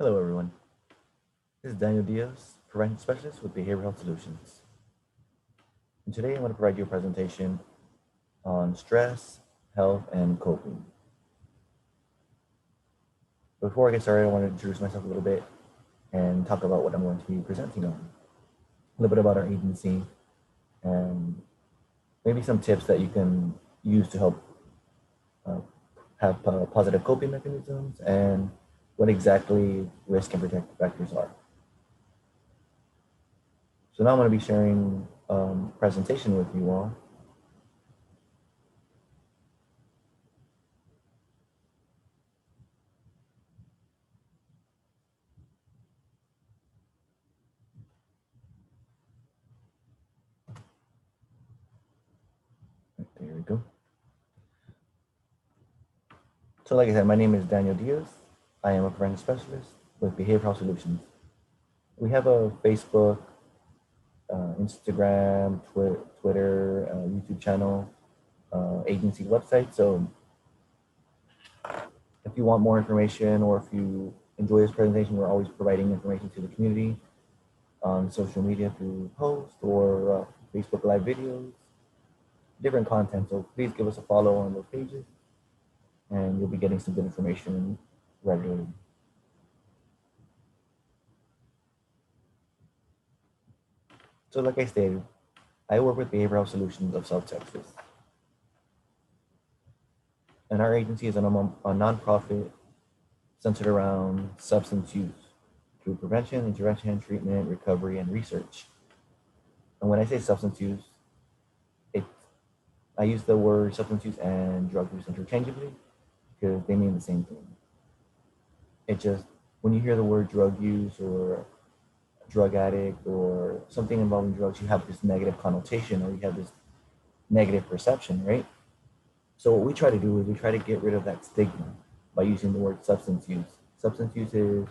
Hello, everyone. This is Daniel Diaz, Prevention Specialist with Behavioral Health Solutions. And today I'm going to provide you a presentation on stress, health, and coping. Before I get started, I want to introduce myself a little bit and talk about what I'm going to be presenting on. A little bit about our agency and maybe some tips that you can use to help have positive coping mechanisms and what exactly risk and protective factors are. So now I'm going to be sharing a presentation with you all. There we go. So like I said, my name is Daniel Diaz. I am a prevention specialist with Behavioral Health Solutions. We have a Facebook, Instagram, Twitter, YouTube channel, agency website. So if you want more information or if you enjoy this presentation, we're always providing information to the community on social media through posts or Facebook live videos, different content. So please give us a follow on those pages and you'll be getting some good information regularly. So like I stated, I work with Behavioral Health Solutions of South Texas. And our agency is a nonprofit centered around substance use through prevention, intervention, treatment, recovery, and research. And when I say substance use, I use the word substance use and drug use interchangeably because they mean the same thing. It just, when you hear the word drug use or drug addict or something involving drugs, you have this negative connotation or you have this negative perception, right? So what we try to do is we try to get rid of that stigma by using the word substance use. Substance use is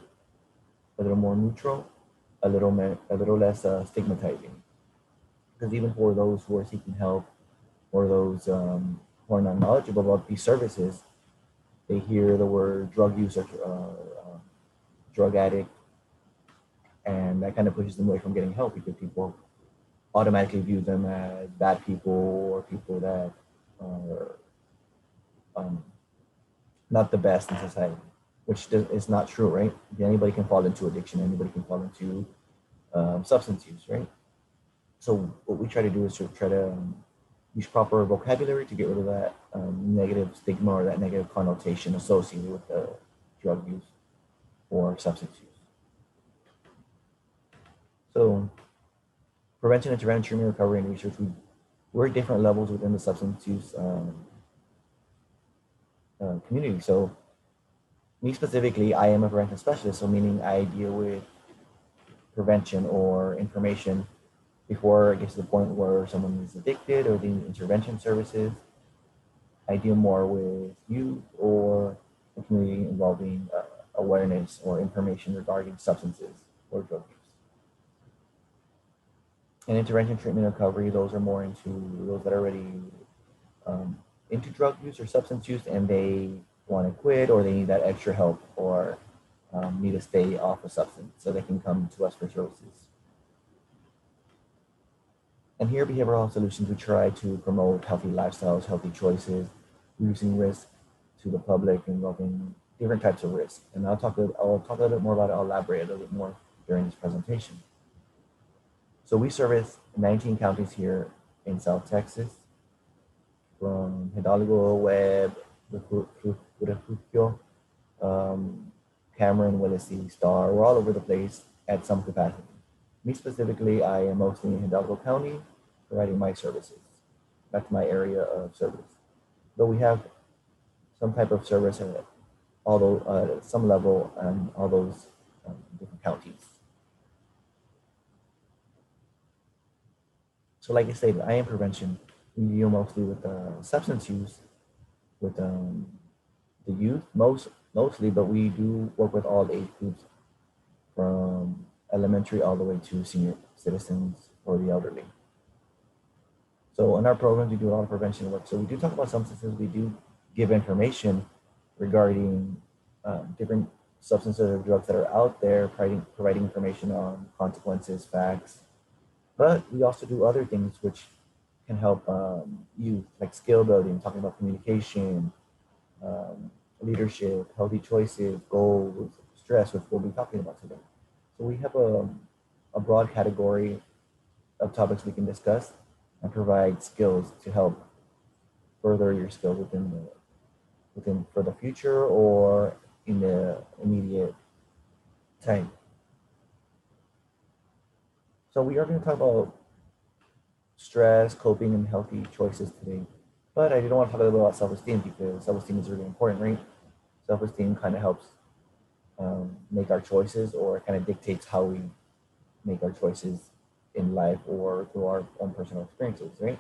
a little more neutral, a little less stigmatizing. Because even for those who are seeking help or those who are not knowledgeable about these services, they hear the word drug use or drug addict, and that kind of pushes them away from getting help because people automatically view them as bad people or people that are not the best in society, which is not true, right? Anybody can fall into addiction, anybody can fall into substance use, right? So what we try to do is to try to use proper vocabulary to get rid of that negative stigma or that negative connotation associated with the drug use or substance use. So prevention, intervention, treatment, recovery, and research, we're at different levels within the substance use community. So me specifically, I am a prevention specialist, so meaning I deal with prevention or information before it gets to the point where someone is addicted or they need intervention services. I deal more with youth or the community involving awareness or information regarding substances or drug use. And intervention, treatment, recovery, those are more into those that are already into drug use or substance use and they want to quit or they need that extra help or need to stay off a substance so they can come to us for services. And here at Behavioral Health Solutions, we try to promote healthy lifestyles, healthy choices, reducing risk to the public, involving different types of risk. And I'll talk a little bit more about it. I'll elaborate a little bit more during this presentation. So we service 19 counties here in South Texas, from Hidalgo, Webb, Refugio, Cameron, Willacy, Star. We're all over the place at some capacity. Me specifically, I am mostly in Hidalgo County, providing my services. That's my area of service. But we have some type of service at some level on all those different counties. So like I said, I am prevention. We deal mostly with substance use, with the youth mostly, but we do work with all age groups from elementary all the way to senior citizens or the elderly. So in our programs, we do a lot of prevention work. So we do talk about substances. We do give information regarding different substances or drugs that are out there, providing information on consequences, facts. But we also do other things which can help you, like skill building, talking about communication, um, leadership, healthy choices, goals, stress, which we'll be talking about today. So we have a broad category of topics we can discuss and provide skills to help further your skills within for the future or in the immediate time. So we are going to talk about stress, coping, and healthy choices today. But I didn't want to talk a little about self-esteem because self-esteem is really important, right? Self-esteem kind of helps make our choices or kind of dictates how we make our choices in life or through our own personal experiences, right?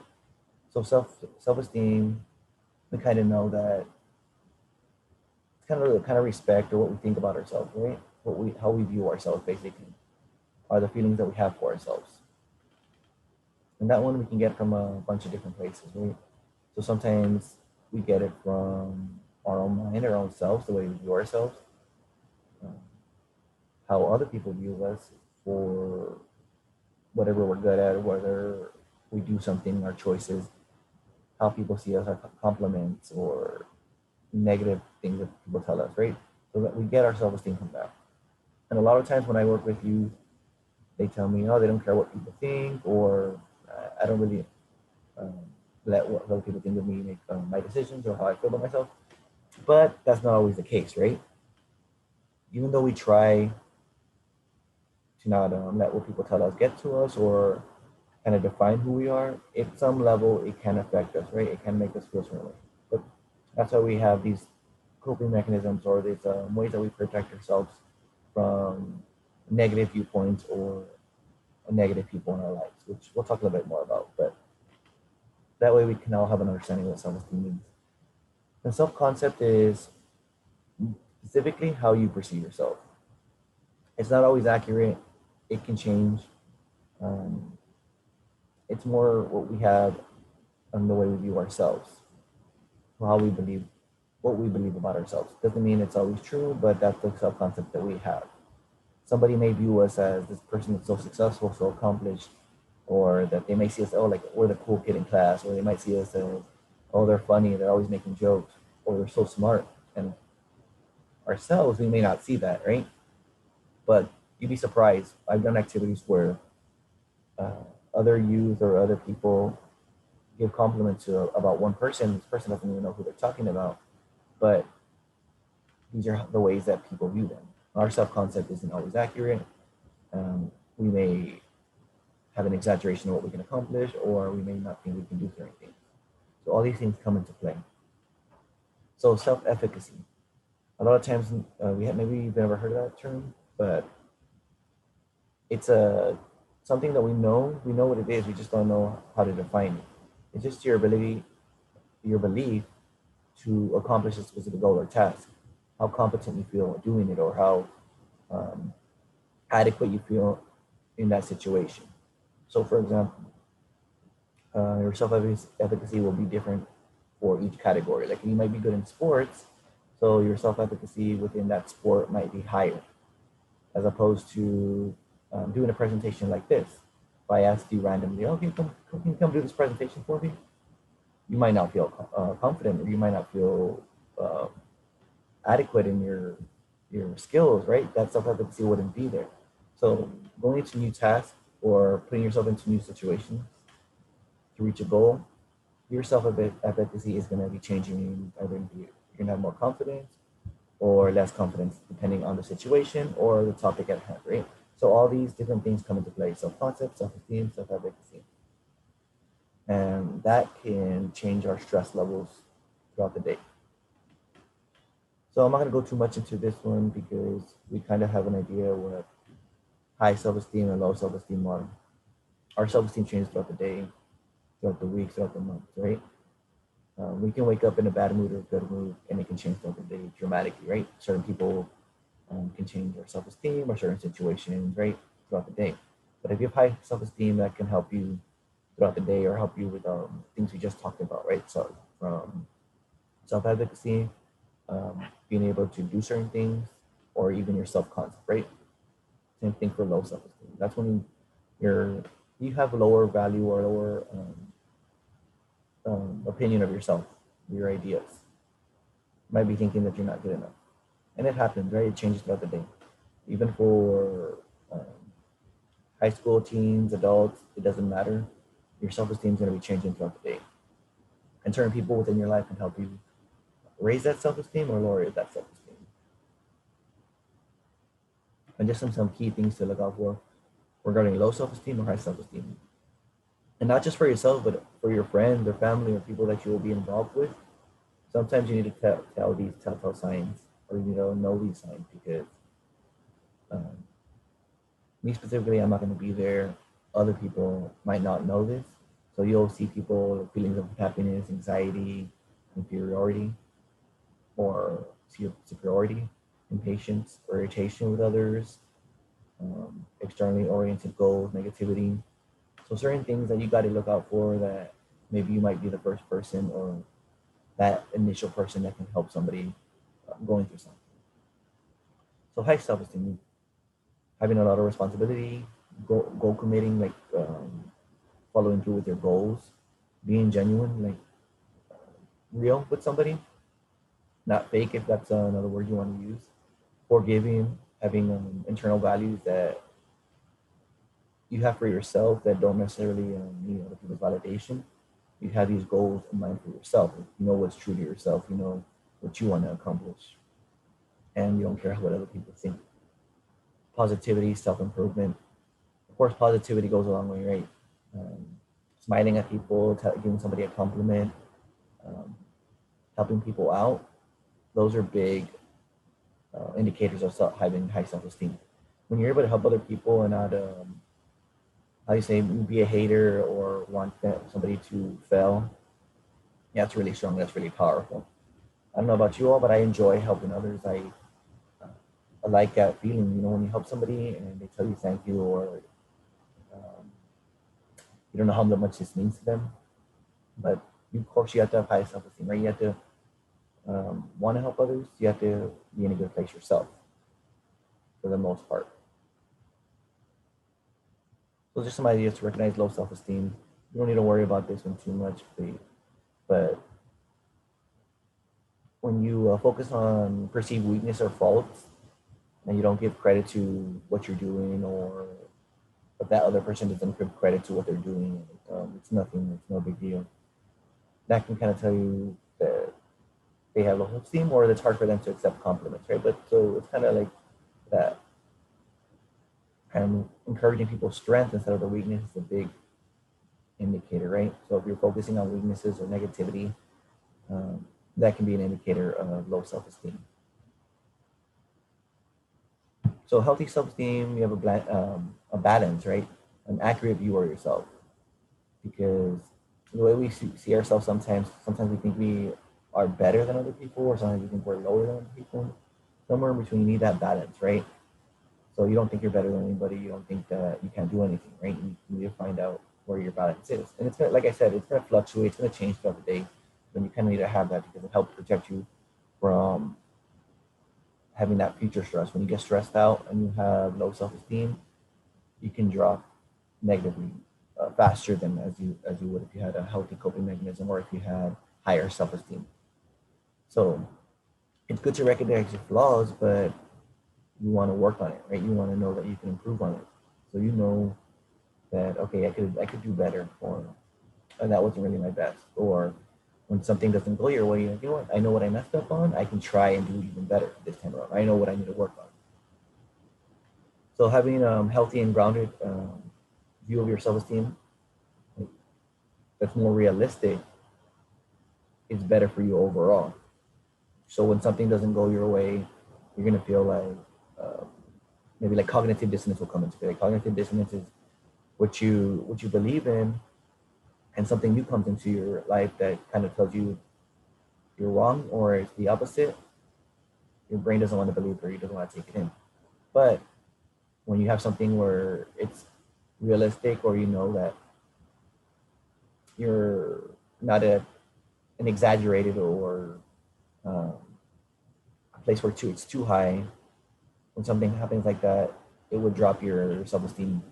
So self-esteem, we kind of know that it's kind of the kind of respect or what we think about ourselves, right? What we how we view ourselves basically are the feelings that we have for ourselves. And that one we can get from a bunch of different places, right? So sometimes we get it from our own mind, our own selves, the way we view ourselves, um, how other people view us for whatever we're good at, whether we do something, our choices, how people see us, our compliments or negative things that people tell us, right? So that we get our self-esteem from that. And a lot of times when I work with youth, they tell me, oh, they don't care what people think, or I don't really um, let what other people think of me make my decisions or how I feel about myself. But that's not always the case, right? Even though we try to not let what people tell us get to us or kind of define who we are, at some level it can affect us, right? It can make us feel certain way. But that's why we have these coping mechanisms or these ways that we protect ourselves from negative viewpoints or negative people in our lives, which we'll talk a little bit more about. But that way we can all have an understanding of what self-esteem means. And self-concept is specifically how you perceive yourself. It's not always accurate. It can change. Um, it's more what we have on the way we view ourselves, how we believe, what we believe about ourselves. Doesn't mean it's always true, but that's the self-concept that we have. Somebody may view us as this person that's so successful, so accomplished, or that they may see us, oh, like we're the cool kid in class, or they might see us as, oh, they're funny, they're always making jokes, or they're so smart. And ourselves, we may not see that, right? But you'd be surprised. I've done activities where uh, other youth or other people give compliments to about one person. This person doesn't even know who they're talking about, but these are the ways that people view them. Our self-concept isn't always accurate. We may have an exaggeration of what we can accomplish, or we may not think we can do certain things. So all these things come into play. So self-efficacy. A lot of times we have, maybe you've never heard of that term, but it's a something that we know. We know what it is. We just don't know how to define it. It's just your ability, your belief to accomplish a specific goal or task. How competent you feel doing it, or how um, adequate you feel in that situation. So, for example, your self-efficacy will be different for each category. Like you might be good in sports, so your self-efficacy within that sport might be higher, as opposed to doing a presentation like this. If I asked you randomly, okay, can you come do this presentation for me? You might not feel confident, or you might not feel uh, adequate in your skills, right? That self-efficacy wouldn't be there. So going into new tasks or putting yourself into new situations to reach a goal, your self-efficacy is going to be changing. Either you're going to have more confidence or less confidence, depending on the situation or the topic at hand, right? So all these different things come into play: self-concept, self-esteem, self-efficacy, and that can change our stress levels throughout the day. So I'm not going to go too much into this one because we kind of have an idea what high self-esteem and low self-esteem are. Our self-esteem changes throughout the day, throughout the week, throughout the month, right? We can wake up in a bad mood or a good mood, and it can change throughout the day dramatically, right? Certain people can change their self-esteem or certain situations, right, throughout the day. But if you have high self-esteem, that can help you throughout the day or help you with things we just talked about, right? So from self-advocacy, being able to do certain things or or even your self-concept, right? Same thing for low self-esteem. That's when you have lower value or lower opinion of yourself, your ideas. You might be thinking that you're not good enough, and it happens, right? It changes throughout the day. Even for high school, teens, adults, it doesn't matter. Your self-esteem is going to be changing throughout the day, and certain people within your life can help you raise that self-esteem or lower that self-esteem. And just some key things to look out for regarding low self-esteem or high self-esteem. And not just for yourself, but for your friends or family or people that you will be involved with. Sometimes you need to tell these telltale signs, or you know these signs, because um, me specifically, I'm not going to be there. Other people might not know this. So you'll see people feelings of happiness, anxiety, inferiority, or superiority, impatience, or irritation with others, externally oriented goals, negativity. So certain things that you got to look out for, that maybe you might be the first person or that initial person that can help somebody going through something. So high self-esteem, having a lot of responsibility, goal committing, like following through with your goals, being genuine, like real with somebody, not fake if that's another word you want to use, forgiving, having internal values that you have for yourself that don't necessarily need other people's validation. You have these goals in mind for yourself. You know what's true to yourself. You know what you want to accomplish, and you don't care what other people think. Positivity, self-improvement. Of course, positivity goes a long way, right? Smiling at people, giving somebody a compliment, um, helping people out. Those are big indicators of having high self-esteem. When you're able to help other people and not, how you say, be a hater or want somebody to fail, yeah, that's really strong. That's really powerful. I don't know about you all, but I enjoy helping others. I like that feeling, when you help somebody and they tell you thank you, or um, you don't know how much this means to them, but of course you have to have high self-esteem, right? You have to want to help others. You have to be in a good place yourself, for the most part. So just some ideas to recognize low self-esteem. You don't need to worry about this one too much, please. But when you focus on perceived weakness or faults, and you don't give credit to what you're doing, or if that other person doesn't give credit to what they're doing, it's nothing, it's no big deal. That can kind of tell you that they have low self-esteem, or it's hard for them to accept compliments, right? But so it's kind of like that, kind of encouraging people's strength instead of the weakness is a big indicator, right? So if you're focusing on weaknesses or negativity, that can be an indicator of low self-esteem. So healthy self-esteem, you have a balance, right? An accurate view of yourself, because the way we see ourselves sometimes we think we are better than other people, or sometimes we think we're lower than other people. Somewhere in between, you need that balance, right? So you don't think you're better than anybody. You don't think that you can't do anything, right? You need to find out where your balance is. And it's gonna, like I said, it's gonna fluctuate. It's gonna change throughout the day. But you kind of need to have that, because it helps protect you from having that future stress. When you get stressed out and you have low self-esteem, you can drop negatively faster than as you would if you had a healthy coping mechanism, or if you had higher self-esteem. So it's good to recognize your flaws, but you want to work on it, right? You want to know that you can improve on it. So you know that, okay, I could do better, or and that wasn't really my best. Or when something doesn't go your way, you're like, you know what, I know what I messed up on. I can try and do even better this time around. I know what I need to work on. So having healthy and grounded view of your self-esteem that's more realistic is better for you overall. So when something doesn't go your way, you're gonna feel like maybe like cognitive dissonance will come into play. Like cognitive dissonance is what you believe in, and something new comes into your life that kind of tells you you're wrong, or it's the opposite. Your brain doesn't want to believe it, or you doesn't want to take it in. But when you have something where it's realistic, or you know that you're not an exaggerated or a place where it's too high, when something happens like that, it would drop your self-esteem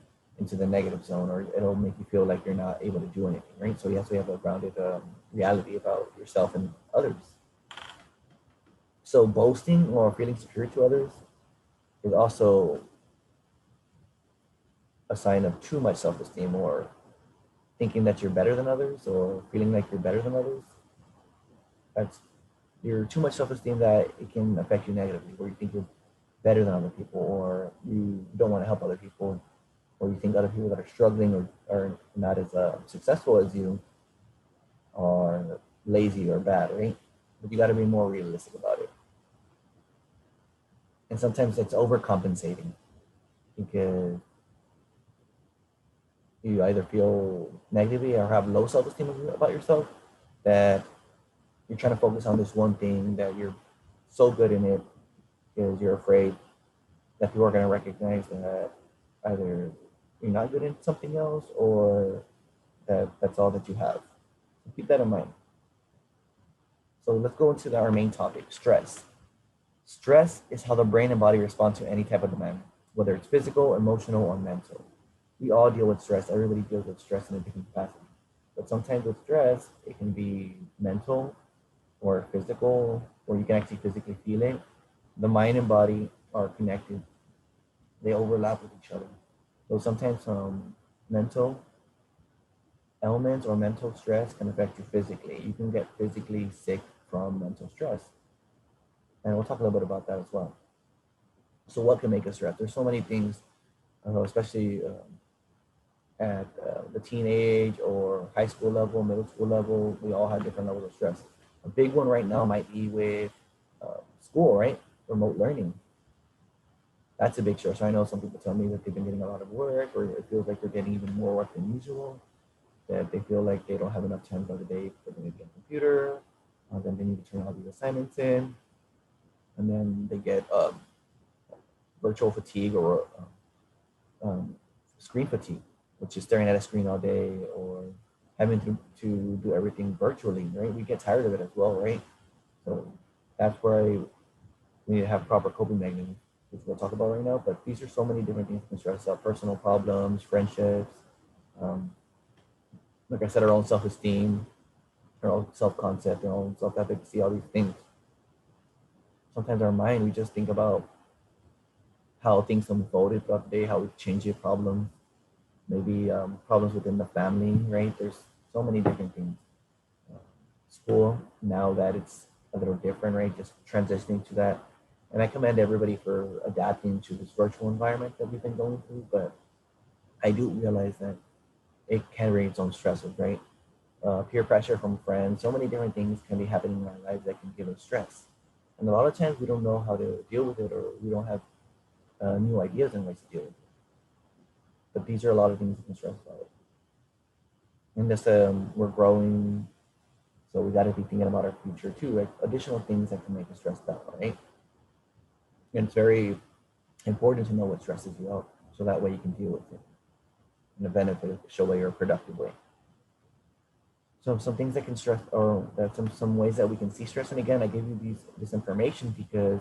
into the negative zone, or it'll make you feel like you're not able to do anything, right? So you have to have a grounded reality about yourself and others. So boasting or feeling superior to others is also a sign of too much self-esteem, or thinking that you're better than others, or feeling like you're better than others. That's you're too much self-esteem that it can affect you negatively, where you think you're better than other people, or you don't want to help other people, or you think other people that are struggling or are not as successful as you are lazy or bad, right? But you got to be more realistic about it. And sometimes it's overcompensating because you either feel negatively or have low self-esteem about yourself, that you're trying to focus on this one thing, that you're so good in it because you're afraid that people are going to recognize that either you're not good in something else, or that that's all that you have. So keep that in mind. So let's go into our main topic, stress. Stress is how the brain and body respond to any type of demand, whether it's physical, emotional, or mental. We all deal with stress. Everybody deals with stress in a different capacity. But sometimes with stress, it can be mental or physical, or you can actually physically feel it. The mind and body are connected. They overlap with each other. So sometimes mental elements or mental stress can affect you physically. You can get physically sick from mental stress. And we'll talk a little bit about that as well. So what can make us stress? There's so many things, especially at the teenage or high school level, middle school level. We all have different levels of stress. A big one right now might be with school, right? Remote learning. That's a big stress. I know some people tell me that they've been getting a lot of work, or it feels like they're getting even more work than usual, that they feel like they don't have enough time for the day for them to get a computer, then they need to turn all these assignments in, and then they get virtual fatigue, or screen fatigue, which is staring at a screen all day, or having to do everything virtually, right? We get tired of it as well, right? So that's where we need to have proper coping mechanisms, which we'll talk about right now. But these are so many different things that can stress out: personal problems, friendships, like I said, our own self-esteem, our own self-concept, our own self-efficacy, all these things. Sometimes our mind, we just think about how things unfolded throughout the day, how we change your problems, maybe problems within the family, right? There's so many different things. School, now that it's a little different, right? Just transitioning to that. And I commend everybody for adapting to this virtual environment that we've been going through, but I do realize that it can bring its own stresses, right? Peer pressure from friends, so many different things can be happening in our lives that can give us stress. And a lot of times we don't know how to deal with it, or we don't have new ideas and ways to deal with it. But these are a lot of things that can stress about it. And this, we're growing, so we got to be thinking about our future too, like additional things that can make us stressed out, right? And it's very important to know what stresses you out, so that way you can deal with it in a beneficial way or a productive way. So some things that can stress, or that some ways that we can see stress. And again, I give you this information because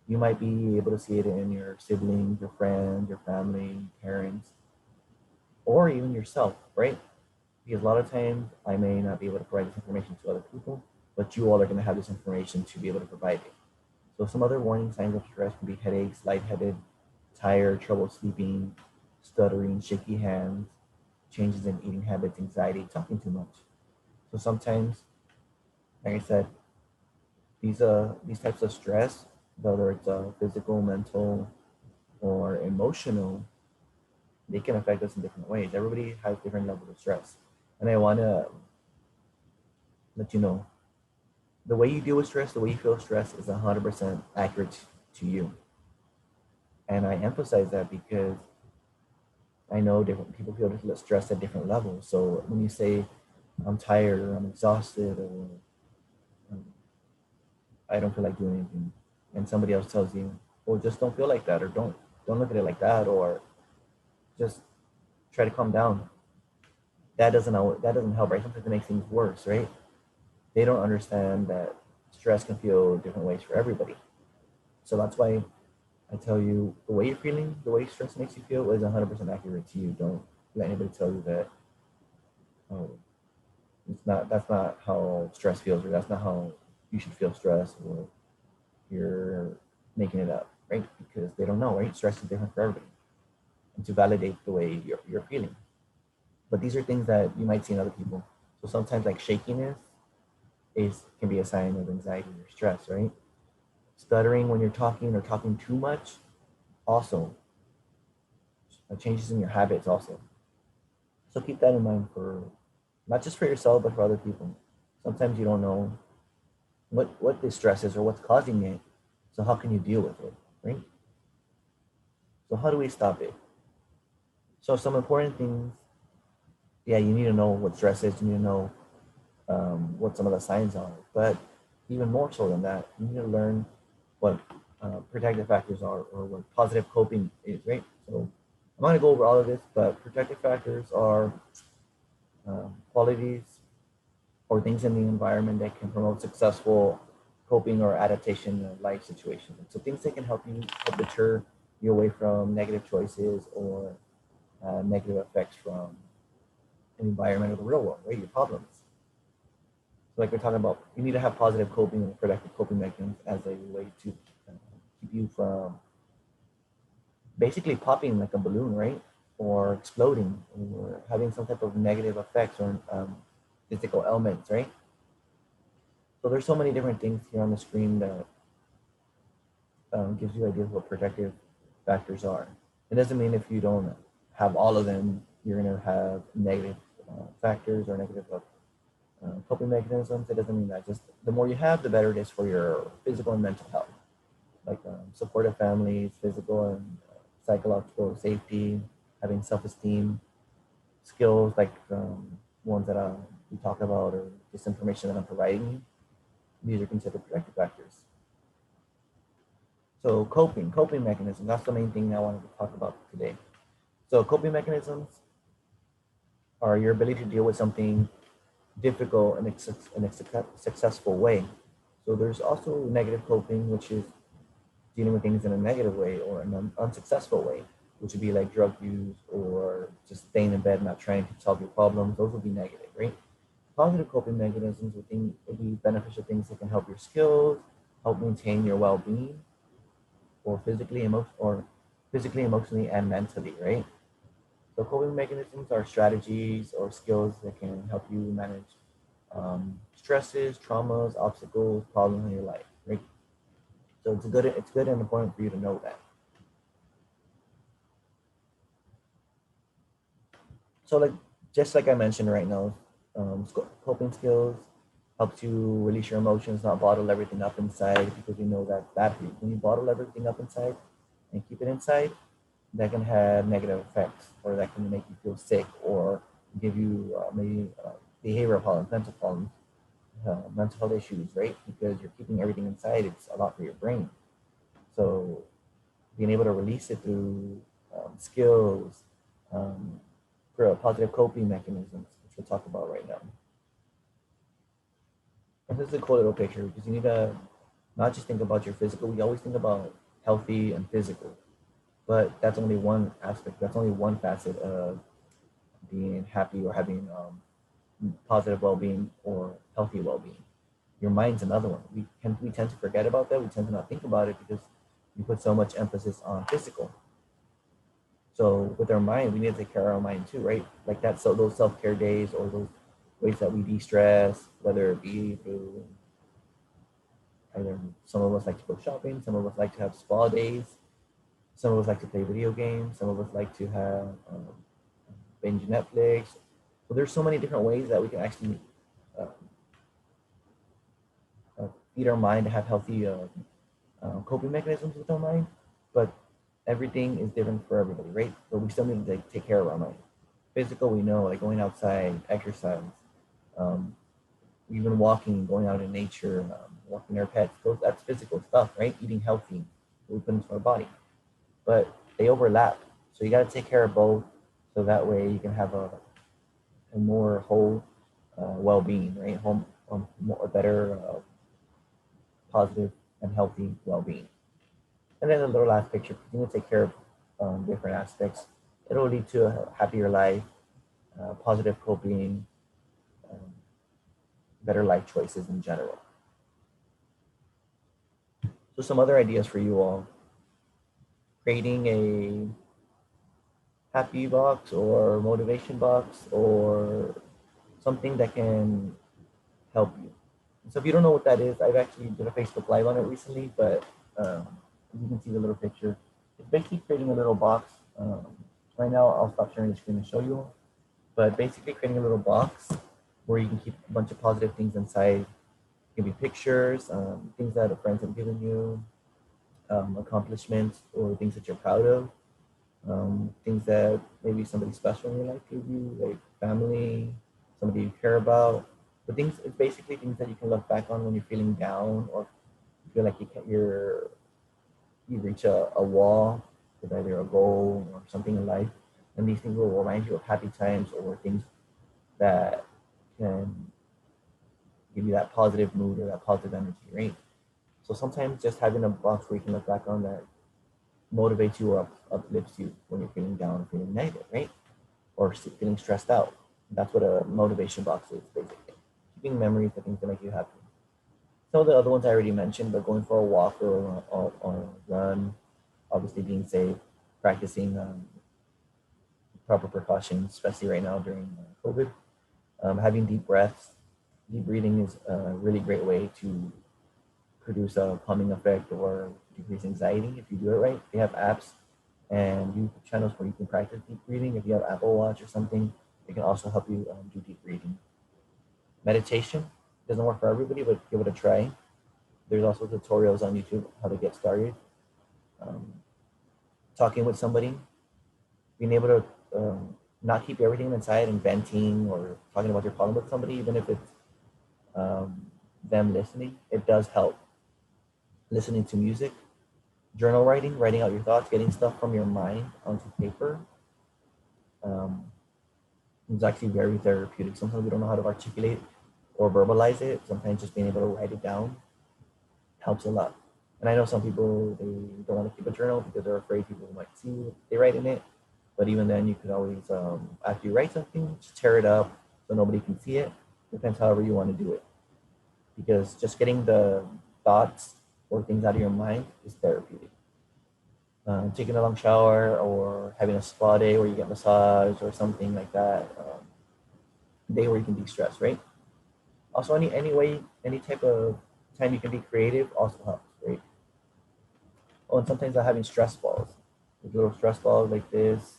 you might be able to see it in your siblings, your friends, your family, parents, or even yourself, right? Because a lot of times I may not be able to provide this information to other people, but you all are going to have this information to be able to provide it. So some other warning signs of stress can be headaches, lightheaded, tired, trouble sleeping, stuttering, shaky hands, changes in eating habits, anxiety, talking too much. So sometimes, like I said, these types of stress, whether it's physical, mental, or emotional, they can affect us in different ways. Everybody has different levels of stress. And I want to let you know, the way you deal with stress, the way you feel stress is 100% accurate to you. And I emphasize that because I know different people feel stressed at different levels. So when you say, I'm tired, or I'm exhausted, or I don't feel like doing anything, and somebody else tells you, well, just don't feel like that, or don't look at it like that, or just try to calm down. That doesn't help, right? Sometimes it makes things worse, right? They don't understand that stress can feel different ways for everybody. So that's why I tell you, the way you're feeling, the way stress makes you feel is 100% accurate to you. Don't let anybody tell you that, oh, it's not, that's not how stress feels, or that's not how you should feel stress, or you're making it up, right? Because they don't know, right? Stress is different for everybody. And to validate the way you're feeling. But these are things that you might see in other people. So sometimes like shakiness can be a sign of anxiety or stress, right? Stuttering when you're talking or talking too much, also changes in your habits also. So keep that in mind for not just for yourself, but for other people. Sometimes you don't know what this stress is or what's causing it. So how can you deal with it, right? So how do we stop it? So some important things, yeah, you need to know what stress is. You need to know what some of the signs are. But even more so than that, you need to learn what protective factors are, or what positive coping is, right? So I'm not going to go over all of this, but protective factors are qualities or things in the environment that can promote successful coping or adaptation in life situations. So things that can help deter you away from negative choices or negative effects from an environment or the real world, right? Your problems. So like we're talking about, you need to have positive coping and productive coping mechanisms as a way to keep you from basically popping like a balloon, right? Or exploding, or having some type of negative effects or physical ailments, right? So there's so many different things here on the screen that gives you ideas what protective factors are. It doesn't mean if you don't have all of them, you're going to have negative factors or negative coping mechanisms. It doesn't mean that. Just the more you have, the better it is for your physical and mental health, like supportive families, physical and psychological safety, having self-esteem, skills like ones that we talk about, or this information that I'm providing you. These are considered protective factors. So coping mechanisms, that's the main thing I wanted to talk about today. So coping mechanisms are your ability to deal with something difficult in a successful way. So there's also negative coping, which is dealing with things in a negative way or an unsuccessful way, which would be like drug use or just staying in bed, not trying to solve your problems. Those would be negative, right? Positive coping mechanisms would be beneficial things that can help your skills, help maintain your well-being, or physically, emotionally, and mentally, right? So coping mechanisms are strategies or skills that can help you manage stresses, traumas, obstacles, problems in your life, right? So it's good and important for you to know that. So like just like I mentioned right now, coping skills helps you release your emotions, not bottle everything up inside, because you know that when you bottle everything up inside and keep it inside, that can have negative effects, or that can make you feel sick, or give you maybe behavioral problems, mental health issues, right? Because you're keeping everything inside, it's a lot for your brain. So being able to release it through skills, um, for positive coping mechanisms, which we'll talk about right now. And this is a cool little picture, because you need to not just think about your physical. We always think about healthy and physical, but that's only one aspect. That's only one facet of being happy or having positive well-being or healthy well-being. Your mind's another one. We tend to forget about that. We tend to not think about it because we put so much emphasis on physical. So with our mind, we need to take care of our mind too, right? Like that. So those self-care days, or those ways that we de-stress, whether it be through either, some of us like to go shopping, some of us like to have spa days, some of us like to play video games, some of us like to have binge Netflix. So there's so many different ways that we can actually uh, feed our mind to have healthy coping mechanisms with our mind. But everything is different for everybody, right? But we still need to take care of our mind. Physical, we know, like going outside, exercise, um, even walking, going out in nature, walking our pets. That's physical stuff, right? Eating healthy, we put into our body. But they overlap. So you got to take care of both, so that way you can have a more whole well-being, right? A better, positive, and healthy well-being. And then the little last picture, continue to take care of different aspects. It'll lead to a happier life, positive coping, um, better life choices in general. So some other ideas for you all: creating a happy box or motivation box or something that can help you. So if you don't know what that is, I've actually did a Facebook Live on it recently, but you can see the little picture. It's basically creating a little box. Right now, I'll stop sharing the screen and show you. But basically creating a little box where you can keep a bunch of positive things inside. It can be pictures, things that friends have given you, accomplishments or things that you're proud of, things that maybe somebody special in your life gave you, like family, somebody you care about. But things, it's basically things that you can look back on when you're feeling down or you feel like you reach a wall with either a goal or something in life. And these things will remind you of happy times or things that can give you that positive mood or that positive energy, right? So sometimes just having a box where you can look back on that motivates you or uplifts you when you're feeling down or feeling negative, right? Or feeling stressed out. That's what a motivation box is, basically. Keeping memories of things that make you happy. Some of the other ones I already mentioned, but going for a walk or a run, obviously being safe, practicing proper precautions, especially right now during COVID. Having deep breaths. Deep breathing is a really great way to produce a calming effect or decrease anxiety if you do it right. They have apps and YouTube channels where you can practice deep breathing. If you have Apple Watch or something, it can also help you do deep breathing. Meditation doesn't work for everybody, but give it a try. There's also tutorials on YouTube how to get started. Um, Talking with somebody, being able to not keep everything inside and venting or talking about your problem with somebody, even if it's them listening, it does help. Listening to music, journal writing, writing out your thoughts, getting stuff from your mind onto paper um, is actually very therapeutic. Sometimes we don't know how to articulate or verbalize it. Sometimes just being able to write it down helps a lot. And I know some people, they don't want to keep a journal because they're afraid people might see what they write in it. But even then, you could always, after you write something, just tear it up so nobody can see it. Depends however you want to do it. Because just getting the thoughts or things out of your mind is therapeutic. Taking a long shower or having a spa day where you get massage or something like that. Day where you can de-stress, right? Also, any way, any type of time you can be creative also helps, right? Oh, and sometimes having stress balls, like little stress balls like this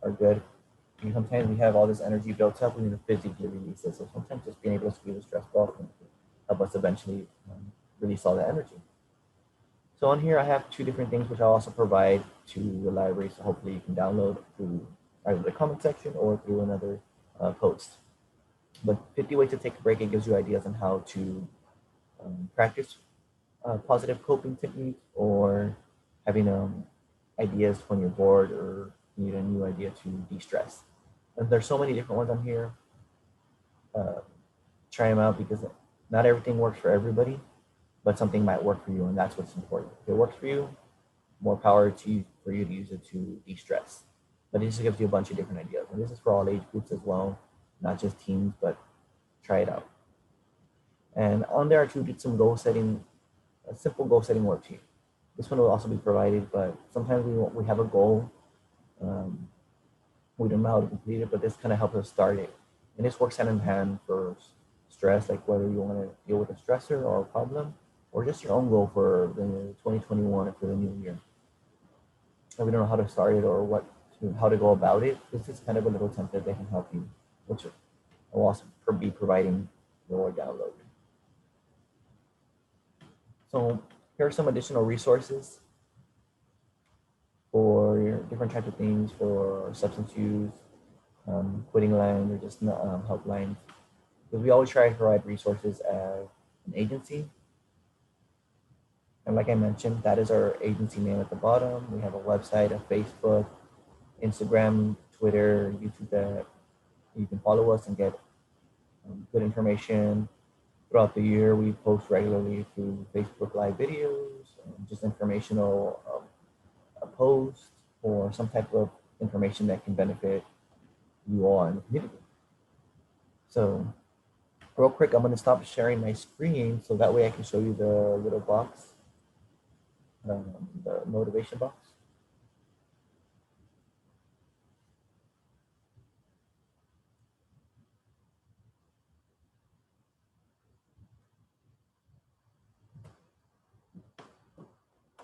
are good. And sometimes we have all this energy built up, we need to physically release it. So sometimes just being able to squeeze a stress ball can help us eventually release all that energy. So on here, I have two different things which I'll also provide to the library. So hopefully you can download through either the comment section or through another post. But 50 ways to take a break, it gives you ideas on how to practice positive coping techniques or having ideas when you're bored or need a new idea to de-stress. And there's so many different ones on here. Try them out because not everything works for everybody, but something might work for you, and that's what's important. If it works for you, more power to you for you to use it to de-stress. But it just gives you a bunch of different ideas. And this is for all age groups as well, not just teens, but try it out. And on there, I too did some goal setting, a simple goal setting worksheet. This one will also be provided, but sometimes we have a goal. We don't know how to complete it, but this kind of helps us start it. And this works hand in hand for stress, like whether you want to deal with a stressor or a problem, or just your own goal for the 2021 or for the new year. If we don't know how to start it or how to go about it, this is kind of a little template that can help you, which I will also be providing your download. So here are some additional resources for your different types of things for substance use, quitting lines, or just helplines. Because we always try to provide resources as an agency. And like I mentioned, that is our agency name at the bottom. We have a website, a Facebook, Instagram, Twitter, YouTube that you can follow us and get good information. Throughout the year, we post regularly through Facebook Live videos, just informational post or some type of information that can benefit you all in the community. So real quick, I'm going to stop sharing my screen so that way I can show you the little box, the motivation box.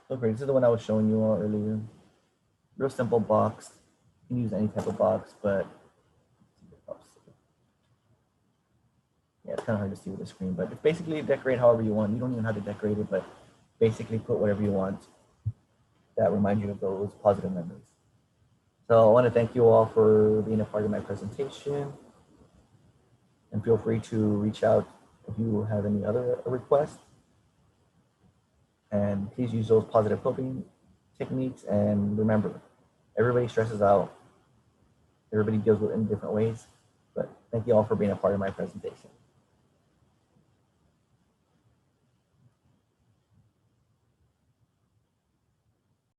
So great, this is the one I was showing you all earlier. Real simple box. You can use any type of box, but yeah, it's kind of hard to see with the screen, but it's basically decorate however you want. You don't even have to decorate it, but basically put whatever you want that reminds you of those positive memories. So I want to thank you all for being a part of my presentation, and feel free to reach out if you have any other requests. And please use those positive coping techniques. And remember, everybody stresses out. Everybody deals with it in different ways. But thank you all for being a part of my presentation.